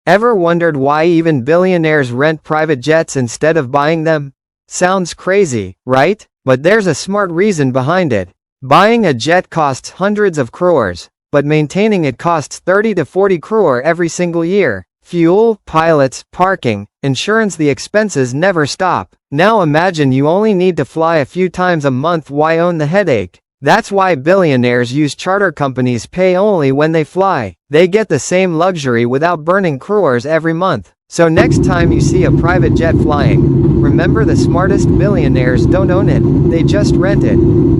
Ever wondered why even billionaires rent private jets instead of buying them? Sounds crazy, right? But there's a smart reason behind it. Buying a jet costs hundreds of crores, but maintaining it costs 30 to 40 crore every single year. Fuel, pilots, parking, insurance, the expenses never stop. Now imagine you only need to fly a few times a month. Why own the headache? That's why billionaires use charter companies. Pay only when they fly. They get the same luxury without burning crores every month. So next time you see a private jet flying, remember the smartest billionaires don't own it, they just rent it.